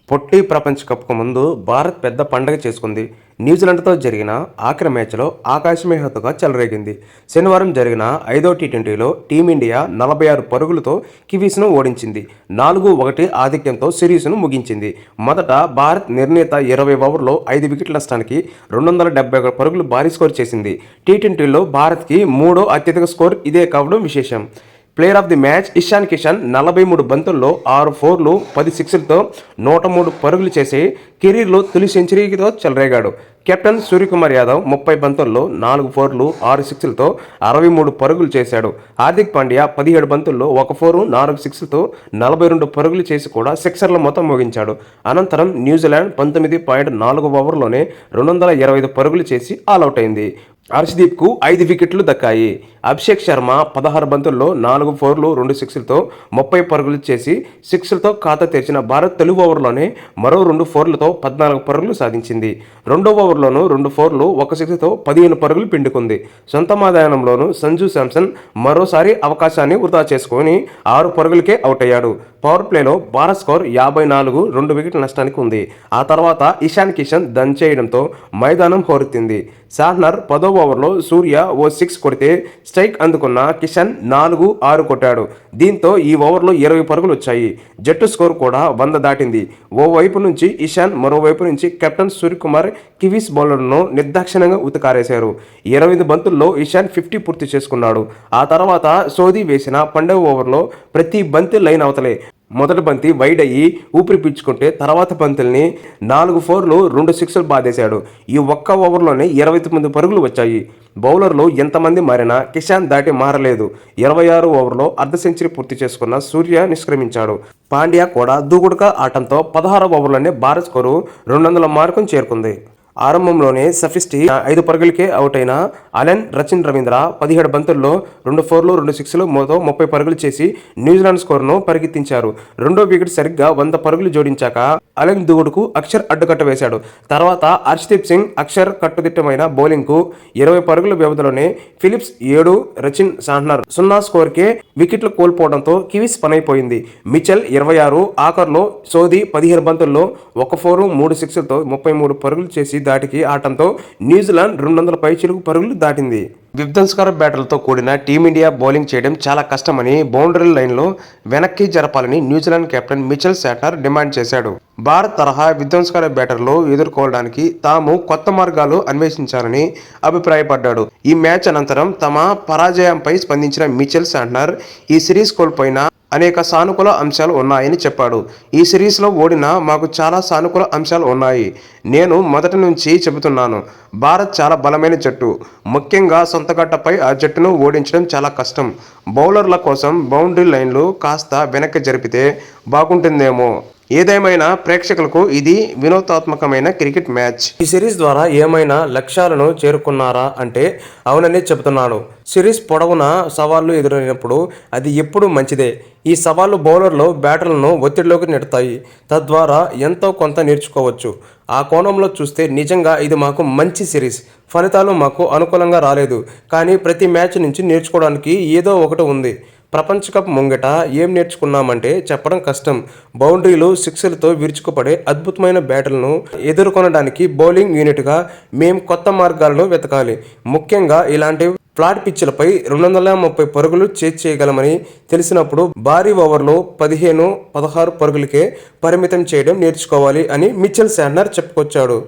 పొట్టి ప్రపంచ కప్కు ముందు భారత్ పెద్ద పండగ చేసుకుంది. న్యూజిలాండ్తో జరిగిన ఆఖరి మ్యాచ్లో ఆకాశమే హద్దుగా చెలరేగింది. శనివారం జరిగిన 5వ టీ20లో టీమిండియా 46 పరుగులతో కివీస్ను ఓడించింది. 4-1 ఆధిక్యంతో సిరీస్ను ముగించింది. మొదట భారత్ నిర్ణీత 20 ఓవర్లో 5 వికెట్ల నష్టానికి 271 పరుగులు భారీ స్కోర్ చేసింది. టీ20లో భారత్కి మూడో అత్యధిక స్కోర్ ఇదే కావడం విశేషం. Player of the match Ishan Kishan 43 బంతుల్లో 6 ఫోర్లు 10 సిక్స్లతో 103 పరుగులు చేసి కెరీర్లో తొలి సెంచరీతో చెలరేగాడు. కెప్టెన్ సూర్యకుమార్ యాదవ్ 30 బంతుల్లో 4 ఫోర్లు 6 సిక్స్లతో 63 పరుగులు చేశాడు. హార్దిక్ పాండ్యా 17 బంతుల్లో 1 ఫోరు 4 సిక్స్లతో 42 పరుగులు చేసి కూడా సిక్సర్ల మొత్తం మోగించాడు. అనంతరం న్యూజిలాండ్ 19.4 ఓవర్లోనే 225 పరుగులు చేసి ఆలౌట్ అయింది. హర్షదీప్కు 5 వికెట్లు దక్కాయి. అభిషేక్ శర్మ 16 బంతుల్లో 4 ఫోర్లు 2 సిక్స్లతో 30 పరుగులు చేసి సిక్స్లతో ఖాతా తెరిచిన భారత్ తొలి ఓవర్లోనే మరో 2 ఫోర్లతో 14 పరుగులు సాధించింది. రెండో ఓవర్లోనూ 2 ఫోర్లు 1 సిక్స్తో 15 పరుగులు పిండుకుంది. సొంత మైదానంలోనూ సంజు శాంసన్ మరోసారి అవకాశాన్ని వృధా చేసుకుని 6 పరుగులకే అవుట్ అయ్యాడు. పవర్ ప్లేలో భారత్ స్కోర్ 54, 2 వికెట్ల నష్టానికి ఉంది. ఆ తర్వాత ఇషాన్ కిషన్ దంచేయడంతో మైదానం హోరెత్తింది. షాహ్నర్ 10వ ఓవర్లో సూర్య ఓ 6 కొడితే స్ట్రైక్ అందుకున్న కిషన్ 4-6 కొట్టాడు. దీంతో ఈ ఓవర్లో 20 పరుగులు వచ్చాయి. జట్టు స్కోర్ కూడా 100 దాటింది. ఓవైపు నుంచి ఇషాన్, మరోవైపు నుంచి కెప్టెన్ సూర్యకుమార్ కివీస్ బౌలర్లను నిర్దాక్షిణ్యంగా ఉతికారేశారు. 25 బంతుల్లో ఇషాన్ 50 పూర్తి చేసుకున్నాడు. ఆ తర్వాత సోదీ వేసిన 12వ ఓవర్లో ప్రతి బంతి లైన్ అవతలే. మొదటి బంతి వైడ్ అయ్యి ఊపిరి పీల్చుకుంటే తర్వాత బంతుల్ని 4 ఫోర్లు 2 సిక్స్లు బాధేశాడు. ఈ ఒక్క ఓవర్లోనే 29 పరుగులు వచ్చాయి. బౌలర్లు ఎంతమంది మారినా కిషాన్ దాటి మారలేదు. 26 ఓవర్లో అర్ధ సెంచరీ పూర్తి చేసుకున్న సూర్య నిష్క్రమించాడు. పాండ్యా కూడా దూకుడుగా ఆటంతో 16వ ఓవర్లోనే భారత్ స్కోరు 200 మార్కును చేరుకుంది. ఆరంభంలోనే సఫిస్టి 5 పరుగులకే అవుట్ అయిన అలెన్ రచిన్ రవీంద్ర 17 బంతుల్లో 2 ఫోర్లు 2 సిక్స్లు మొత్తం 30 పరుగులు చేసి న్యూజిలాండ్ స్కోర్ను పరిగెత్తించారు. రెండో వికెట్ సరిగ్గా 100 పరుగులు జోడించాక అలెన్ దూకుడుకు అక్షర్ అడ్డుకట్ట వేశాడు. తర్వాత హర్షదీప్ సింగ్, అక్షర్ కట్టుదిట్టమైన బౌలింగ్కు 20 పరుగుల వ్యవధిలోనే ఫిలిప్స్ 7, రచిన్, షాహ్నర్ 0 స్కోర్కే వికెట్లు కోల్పోవడంతో కివీస్ పనైపోయింది. మిచెల్ 26, ఆఖర్లో సోదీ 15 బంతుల్లో 1 ఫోరు 3 సిక్స్లతో 33 పరుగులు చేసి దాటికి ఆటంతో న్యూజిలాండ్ 200 పైచిలుకు పరుగులు దాటింది. విధ్వంసకర బ్యాటర్లతో కూడిన టీమిండియా బౌలింగ్ చేయడం చాలా కష్టమని బౌండరీ లైన్లో వెనక్కి జరపాలని New Zealand captain Mitchell Shatner demand చేశాడు. భారత్ తరహా విధ్వంసకర బ్యాటర్లు ఎదుర్కోవడానికి తాము కొత్త మార్గాలు అన్వేషించాలని అభిప్రాయపడ్డాడు. ఈ మ్యాచ్ అనంతరం తమ పరాజయంపై స్పందించిన మిచెల్ శాట్నర్ ఈ సిరీస్ కోల్పోయిన అనేక సానుకూల అంశాలు ఉన్నాయని చెప్పాడు. ఈ సిరీస్లో ఓడినా మాకు చాలా సానుకూల అంశాలు ఉన్నాయి. నేను మొదటి నుంచి చెబుతున్నాను, భారత్ చాలా బలమైన జట్టు. ముఖ్యంగా సొంత గడ్డపై ఆ జట్టును ఓడించడం చాలా కష్టం. బౌలర్ల కోసం బౌండరీ లైన్లు కాస్త వెనక్కి జరిపితే బాగుంటుందేమో. ఏదేమైనా ప్రేక్షకులకు ఇది వినోదాత్మకమైన క్రికెట్ మ్యాచ్. ఈ సిరీస్ ద్వారా ఏమైనా లక్ష్యాలను చేరుకున్నారా అంటే అవుననే చెబుతున్నాను. సిరీస్ పొడవునా సవాళ్లు ఎదురైనప్పుడు అది ఎప్పుడూ మంచిదే. ఈ సవాళ్లు బౌలర్లు బ్యాటర్లను ఒత్తిడిలోకి నెడతాయి. తద్వారా ఎంతో కొంత నేర్చుకోవచ్చు. ఆ కోణంలో చూస్తే నిజంగా ఇది మాకు మంచి సిరీస్. ఫలితాలు మాకు అనుకూలంగా రాలేదు, కానీ ప్రతి మ్యాచ్ నుంచి నేర్చుకోవడానికి ఏదో ఒకటి ఉంది. ప్రపంచ కప్ ముంగిట ఏం నేర్చుకున్నామంటే చెప్పడం కష్టం. బౌండరీలు, సిక్స్లతో విరుచుకుపడే అద్భుతమైన బ్యాటర్లను ఎదుర్కొనడానికి బౌలింగ్ యూనిట్గా మేం కొత్త మార్గాలను వెతకాలి. ముఖ్యంగా ఇలాంటి ఫ్లాట్ పిచ్లపై 230 పరుగులు చేయగలమని తెలిసినప్పుడు భారీ ఓవర్లో 15-16 పరుగులకే పరిమితం చేయడం నేర్చుకోవాలి అని మిచెల్ శాట్నర్ చెప్పుకొచ్చాడు.